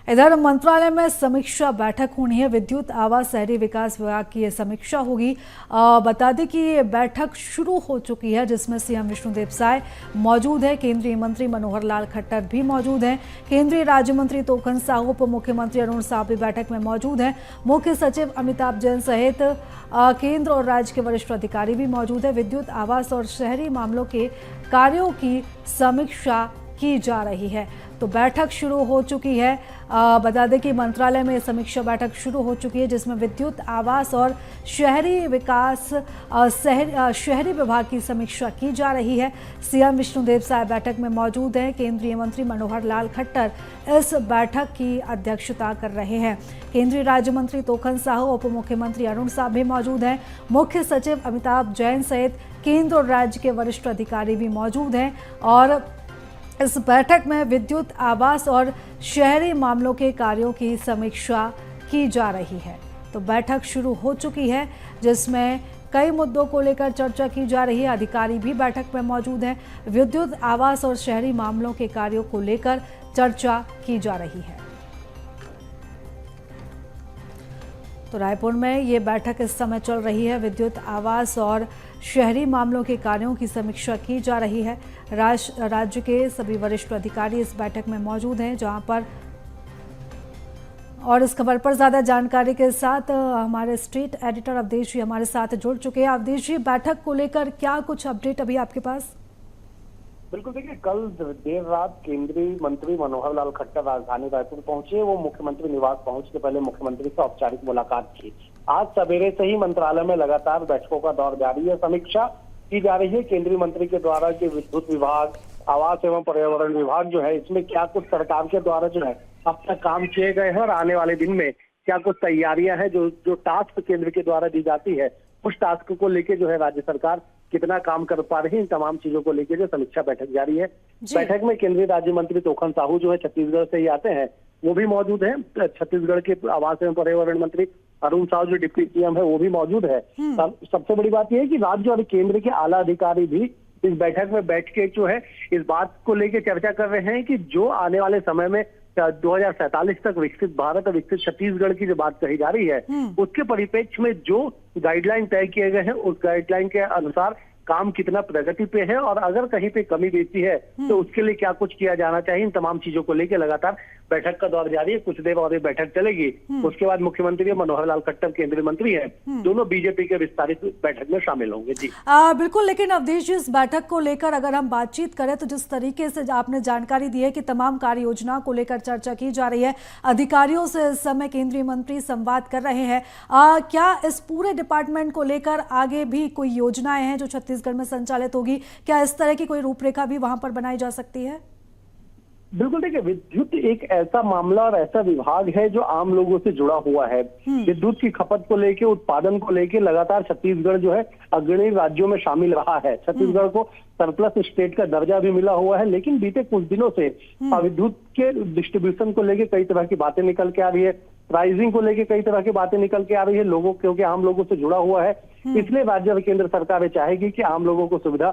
इधर मंत्रालय में समीक्षा बैठक होनी है। विद्युत आवास शहरी विकास विभाग की यह समीक्षा होगी। बता दें कि ये बैठक शुरू हो चुकी है, जिसमें सीएम विष्णुदेव साय मौजूद है, केंद्रीय मंत्री मनोहर लाल खट्टर भी मौजूद हैं, केंद्रीय राज्य मंत्री तोखन साहू, उप मुख्यमंत्री अरुण साहू भी बैठक में मौजूद हैं, मुख्य सचिव अमिताभ जैन सहित केंद्र और राज्य के वरिष्ठ अधिकारी भी मौजूद है। विद्युत आवास और शहरी मामलों के कार्यों की समीक्षा की जा रही है। तो बैठक शुरू हो चुकी है। बता दें कि मंत्रालय में समीक्षा बैठक शुरू हो चुकी है, जिसमें विद्युत आवास और शहरी विकास शहरी विभाग की समीक्षा की जा रही है। सीएम विष्णुदेव साय बैठक में मौजूद हैं। केंद्रीय मंत्री मनोहर लाल खट्टर इस बैठक की अध्यक्षता कर रहे हैं। केंद्रीय राज्य मंत्री तोखन साहू, उप मुख्यमंत्री अरुण साहू भी मौजूद हैं, मुख्य सचिव अमिताभ जैन सहित केंद्र और राज्य के वरिष्ठ अधिकारी भी मौजूद हैं। और इस बैठक में विद्युत आवास और शहरी मामलों के कार्यों की समीक्षा की जा रही है। तो बैठक शुरू हो चुकी है, जिसमें कई मुद्दों को लेकर चर्चा की जा रही है। अधिकारी भी बैठक में मौजूद हैं। विद्युत आवास और शहरी मामलों के कार्यों को लेकर चर्चा की जा रही है। तो रायपुर में ये बैठक इस समय चल रही है। विद्युत आवास और शहरी मामलों के कार्यों की समीक्षा की जा रही है। राज्य के सभी वरिष्ठ अधिकारी इस बैठक में मौजूद हैं, जहां पर और इस खबर पर ज्यादा जानकारी के साथ हमारे स्टेट एडिटर अवधेश जी हमारे साथ जुड़ चुके हैं। अवधेश जी, बैठक को लेकर क्या कुछ अपडेट अभी आपके पास? बिल्कुल, देखिए, कल देर रात केंद्रीय मंत्री मनोहर लाल खट्टर राजधानी रायपुर पहुंचे। वो मुख्यमंत्री निवास पहुंचने से पहले मुख्यमंत्री से औपचारिक मुलाकात की। आज सवेरे से ही मंत्रालय में लगातार बैठकों का दौर जारी है। समीक्षा की जा रही है केंद्रीय मंत्री के द्वारा कि विद्युत विभाग, आवास एवं पर्यावरण विभाग जो है, इसमें क्या कुछ सरकार के द्वारा जो है अब तक काम किए गए हैं और आने वाले दिन में क्या कुछ तैयारियां हैं। जो टास्क केंद्र के द्वारा दी जाती है, उस टास्क को लेके जो है राज्य सरकार कितना काम कर पा रही है, इन तमाम चीजों को लेकर जो समीक्षा बैठक जारी है। बैठक में केंद्रीय राज्य मंत्री तोखन साहू जो है छत्तीसगढ़ से ही आते हैं, वो भी मौजूद है। छत्तीसगढ़ के आवास एवं पर्यावरण मंत्री अरुण साहू जो डिप्टी सीएम है, वो भी मौजूद है। सबसे बड़ी बात यह है कि राज्य और केंद्र के आला अधिकारी भी इस बैठक में बैठ के जो है इस बात को लेकर चर्चा कर रहे हैं कि जो आने वाले समय में 2047 तक विकसित भारत और विकसित छत्तीसगढ़ की जो बात कही जा रही है, उसके परिप्रेक्ष्य में जो गाइडलाइन तय किए गए हैं, उस गाइडलाइन के अनुसार काम कितना प्रगति पे है और अगर कहीं पे कमी बेची है तो उसके लिए क्या कुछ किया जाना चाहिए। इन तमाम चीजों को लेकर लगातार बैठक का दौर जारी है। कुछ देर और ये बैठक चलेगी। उसके बाद मुख्यमंत्री मनोहर लाल खट्टर केंद्रीय मंत्री है, दोनों बीजेपी के विस्तारित बैठक में शामिल होंगे। जी बिल्कुल, लेकिन अवधेश जी, इस बैठक को लेकर अगर हम बातचीत करें तो जिस तरीके से आपने जानकारी दी है कि तमाम कार्य योजना को लेकर चर्चा की जा रही है, अधिकारियों से इस समय केंद्रीय मंत्री संवाद कर रहे हैं, क्या इस पूरे डिपार्टमेंट को लेकर आगे भी कोई योजनाएं हैं जो छत्तीसगढ़ में संचालित होगी? क्या इस तरह की कोई रूपरेखा भी वहां पर बनाई जा सकती है? बिल्कुल, देखिए, विद्युत एक ऐसा मामला और ऐसा विभाग है जो आम लोगों से जुड़ा हुआ है। विद्युत की खपत को लेके, उत्पादन को लेके लगातार छत्तीसगढ़ जो है अग्रणी राज्यों में शामिल रहा है। छत्तीसगढ़ को सरप्लस स्टेट का दर्जा भी मिला हुआ है, लेकिन बीते कुछ दिनों से विद्युत के डिस्ट्रीब्यूशन को लेके कई तरह की बातें निकल के आ रही है, प्राइसिंग को लेके कई तरह की बातें निकल के आ रही है लोगों, क्योंकि आम लोगों से जुड़ा हुआ है। इसलिए राज्य और केंद्र सरकारें चाहेगी कि आम लोगों को सुविधा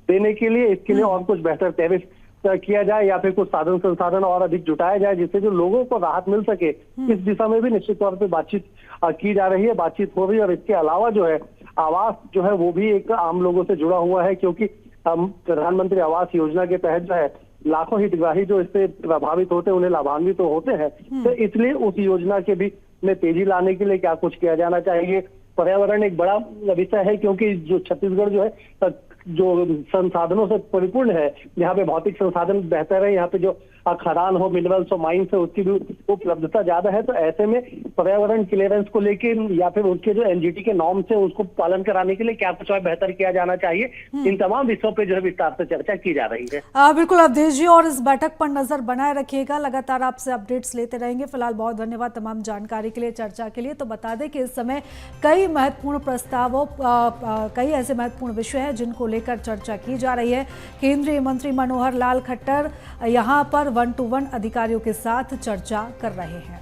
देने के लिए इसके लिए और कुछ बेहतर टैरिफ किया जाए या फिर कुछ साधन संसाधन और अधिक जुटाया जाए, जिससे जो लोगों को राहत मिल सके। इस दिशा में भी निश्चित तौर पे बातचीत की जा रही है, बातचीत हो रही है। और इसके अलावा जो है आवास जो है वो भी एक आम लोगों से जुड़ा हुआ है, क्योंकि प्रधानमंत्री आवास योजना के तहत जो है लाखों हितग्राही जो इससे प्रभावित होते हैं, उन्हें लाभान्वित तो होते हैं। तो इसलिए उस योजना के भी में तेजी लाने के लिए क्या कुछ किया जाना चाहिए। पर्यावरण एक बड़ा विषय है, क्योंकि जो छत्तीसगढ़ जो है जो संसाधनों से परिपूर्ण है, यहाँ पे भौतिक संसाधन बेहतर है, यहाँ पे जो खदान हो, मिनरल्स हो, माइंस है, उसकी भी उपलब्धता ज्यादा है। तो ऐसे में पर्यावरण क्लियरेंस को लेके या फिर उनके जो एनजीटी के नॉर्म्स है उसको पालन कराने के लिए क्या कुछ और बेहतर किया जाना चाहिए। इन तमाम विषयों पे जो है विस्तार से चर्चा की जा रही है। बिल्कुल अवधेश जी, और इस बैठक पर नजर बनाए रखिएगा, लगातार आपसे अपडेट्स लेते रहेंगे। फिलहाल बहुत धन्यवाद तमाम जानकारी के लिए, चर्चा के लिए। तो बता दें कि इस समय कई महत्वपूर्ण प्रस्तावों, कई ऐसे महत्वपूर्ण विषय हैं जिनको लेकर चर्चा की जा रही है। केंद्रीय मंत्री मनोहर लाल खट्टर यहाँ पर 1-to-1 अधिकारियों के साथ चर्चा कर रहे हैं।